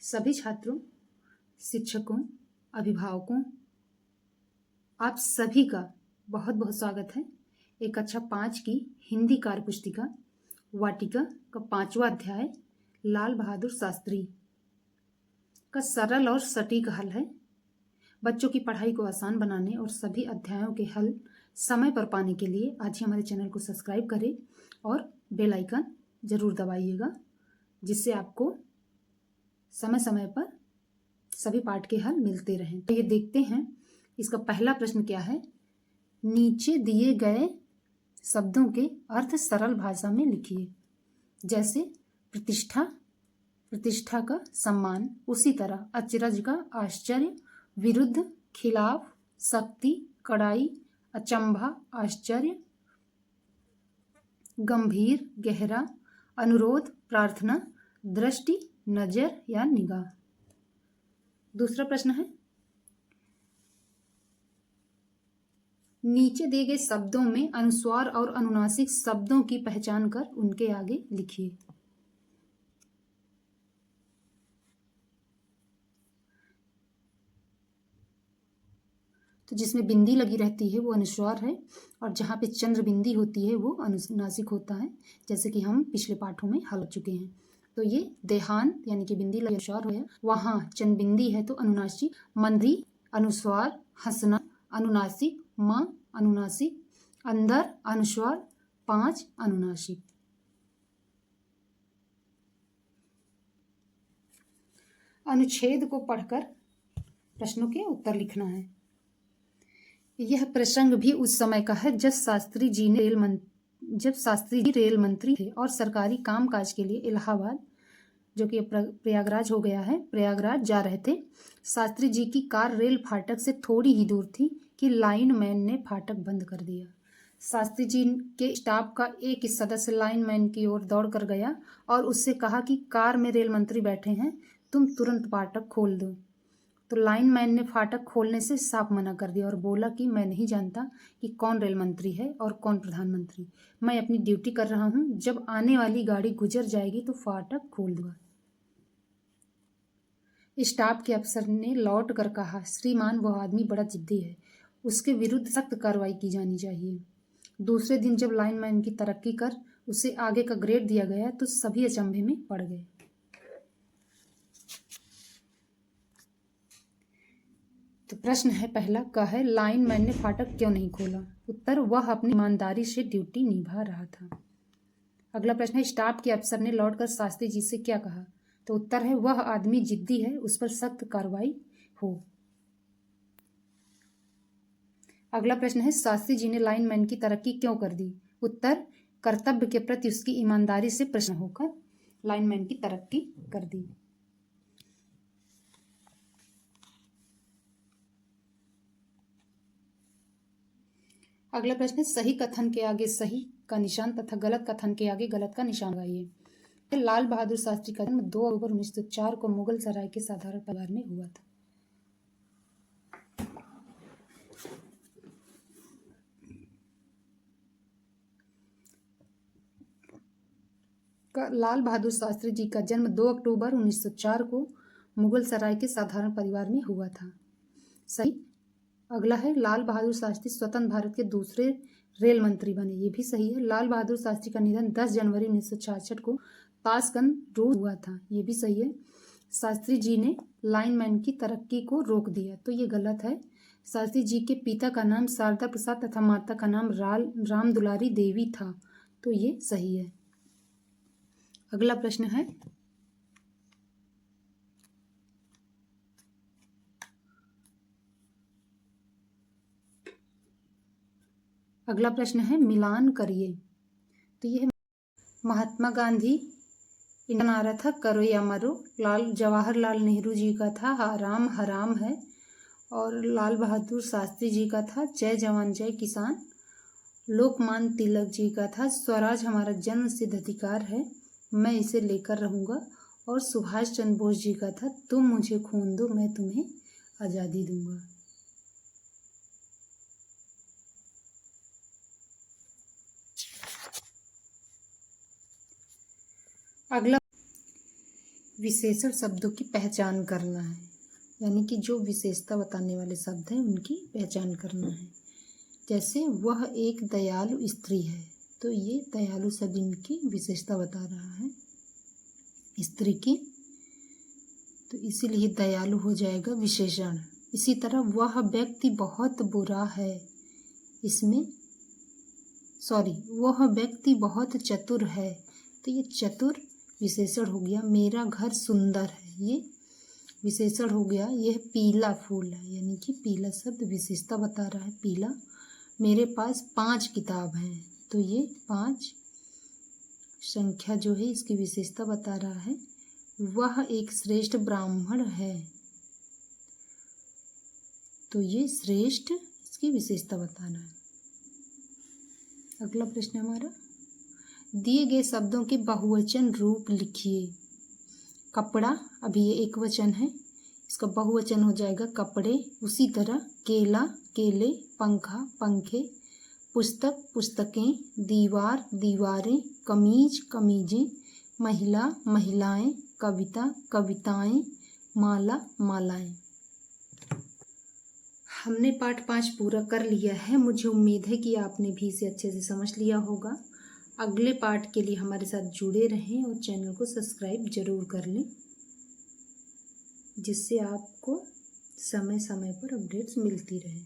सभी छात्रों, शिक्षकों, अभिभावकों, आप सभी का बहुत बहुत स्वागत है। एक कक्षा 5 की हिंदी कार्य पुस्तिका वाटिका का 5वां अध्याय लाल बहादुर शास्त्री का सरल और सटीक हल है। बच्चों की पढ़ाई को आसान बनाने और सभी अध्यायों के हल समय पर पाने के लिए आज ही हमारे चैनल को सब्सक्राइब करें और बेल आइकन जरूर दबाइएगा, जिससे आपको समय समय पर सभी पाठ के हल मिलते रहें। तो ये देखते हैं, इसका पहला प्रश्न क्या है। नीचे दिए गए शब्दों के अर्थ सरल भाषा में लिखिए। जैसे प्रतिष्ठा, प्रतिष्ठा का सम्मान, उसी तरह अचरज का आश्चर्य, विरुद्ध, खिलाफ, शक्ति, कड़ाई, अचंभा, आश्चर्य, गंभीर, गहरा, अनुरोध, प्रार्थना, दृष्टि, नजर या निगाह। दूसरा प्रश्न है, नीचे दिए गए शब्दों में अनुस्वार और अनुनासिक शब्दों की पहचान कर उनके आगे लिखिए। तो जिसमें बिंदी लगी रहती है वो अनुस्वार है, और जहाँ पे चंद्र बिंदी होती है वो अनुनासिक होता है, जैसे कि हम पिछले पाठों में हल चुके हैं। तो ये देहांत यानी कि बिंदी लगी अनुस्वार है, वहाँ चंद्र बिंदी है तो अनुनासिक, मंदी अनुस्वार, हंसना अनुनासिक, माँ अनुनासिक, अंदर अनुस्वार, 5 अनुनासिक। अनुच्छेद को पढ़कर प्रश्नों के उत्तर लिखना है। यह प्रसंग भी उस समय का है जब शास्त्री जी रेल मंत्री थे और सरकारी कामकाज के लिए इलाहाबाद, जो कि प्रयागराज हो गया है, प्रयागराज जा रहे थे। शास्त्री जी की कार रेल फाटक से थोड़ी ही दूर थी कि लाइनमैन ने फाटक बंद कर दिया। शास्त्री जी के स्टाफ का एक सदस्य लाइनमैन की ओर दौड़ कर गया और उससे कहा कि कार में रेल मंत्री बैठे हैं, तुम तुरंत फाटक खोल दो। तो लाइनमैन ने फाटक खोलने से साफ मना कर दिया और बोला कि मैं नहीं जानता कि कौन रेल मंत्री है और कौन प्रधानमंत्री। मैं अपनी ड्यूटी कर रहा हूँ, जब आने वाली गाड़ी गुजर जाएगी तो फाटक खोल दूंगा। स्टाफ के अफसर ने लौट कर कहा, श्रीमान वह आदमी बड़ा जिद्दी है, उसके विरुद्ध सख्त कार्रवाई की जानी चाहिए। दूसरे दिन जब लाइनमैन की तरक्की कर उसे आगे का ग्रेड दिया गया तो सभी अचंभे में पड़ गए। तो प्रश्न है पहला का है, लाइनमैन ने फाटक क्यों नहीं खोला? उत्तर, वह अपनी ईमानदारी से ड्यूटी निभा रहा था। अगला प्रश्न है, स्टाफ के अफसर ने लौटकर शास्त्री जी से क्या कहा? तो उत्तर है, वह आदमी जिद्दी है, उस पर सख्त कार्रवाई हो। अगला प्रश्न है, शास्त्री जी ने लाइनमैन की तरक्की क्यों कर दी? उत्तर, कर्तव्य के प्रति उसकी ईमानदारी से प्रसन्न होकर लाइनमैन की तरक्की कर दी। अगला प्रश्न है, सही कथन के आगे सही का निशान तथा गलत कथन के आगे गलत का निशान लगाइए। लाल बहादुर शास्त्री का जन्म 2 अक्टूबर 1904 को मुगल सराय के साधारण परिवार में हुआ था। लाल बहादुर शास्त्री जी का जन्म 2 अक्टूबर 1904 को मुगल सराय के साधारण परिवार में हुआ था। सही। अगला है, लाल बहादुर शास्त्री स्वतंत्र भारत के दूसरे रेल मंत्री बने। ये भी सही है। लाल बहादुर शास्त्री का निधन 10 जनवरी 1966 को ताशकंद, रूस हुआ था। ये भी सही है। शास्त्री जी ने लाइनमैन की तरक्की को रोक दिया, तो ये गलत है। शास्त्री जी के पिता का नाम शारदा प्रसाद तथा माता का नाम राम दुलारी देवी था, तो ये सही है। अगला प्रश्न है, मिलान करिए। तो ये महात्मा गांधी इंडियन आ रहा था, करो या मरो। जवाहरलाल नेहरू जी का था, हराम हराम है। और लाल बहादुर शास्त्री जी का था, जय जवान जय किसान। लोकमान्य तिलक जी का था, स्वराज हमारा जन्म सिद्ध अधिकार है, मैं इसे लेकर रहूँगा। और सुभाष चंद्र बोस जी का था, तुम मुझे खून दो मैं तुम्हें आज़ादी दूंगा। अगला, विशेषण शब्दों की पहचान करना है, यानी कि जो विशेषता बताने वाले शब्द हैं उनकी पहचान करना है। जैसे वह एक दयालु स्त्री है, तो ये दयालु शब्द इनकी विशेषता बता रहा है स्त्री की, तो इसीलिए दयालु हो जाएगा विशेषण। इसी तरह वह व्यक्ति बहुत बुरा है, इसमें वह व्यक्ति बहुत चतुर है, तो ये चतुर विशेषण हो गया। मेरा घर सुंदर है, ये विशेषण हो गया। यह पीला फूल है, यानी कि पीला शब्द विशेषता बता रहा है, पीला। मेरे पास 5 किताब हैं, तो ये 5 संख्या जो है इसकी विशेषता बता रहा है। वह एक श्रेष्ठ ब्राह्मण है, तो ये श्रेष्ठ इसकी विशेषता बता रहा है। अगला प्रश्न हमारा, दिए गए शब्दों के बहुवचन रूप लिखिए। कपड़ा, अभी ये एक वचन है, इसका बहुवचन हो जाएगा कपड़े। उसी तरह केला, केले, पंखा, पंखे, पुस्तक, पुस्तकें, दीवार, दीवारें, कमीज, कमीजें, महिला, महिलाएं, कविता, कविताएं, माला, मालाएं। हमने पाठ 5 पूरा कर लिया है। मुझे उम्मीद है कि आपने भी इसे अच्छे से समझ लिया होगा। अगले पाठ के लिए हमारे साथ जुड़े रहें और चैनल को सब्सक्राइब जरूर कर लें, जिससे आपको समय समय पर अपडेट्स मिलती रहें।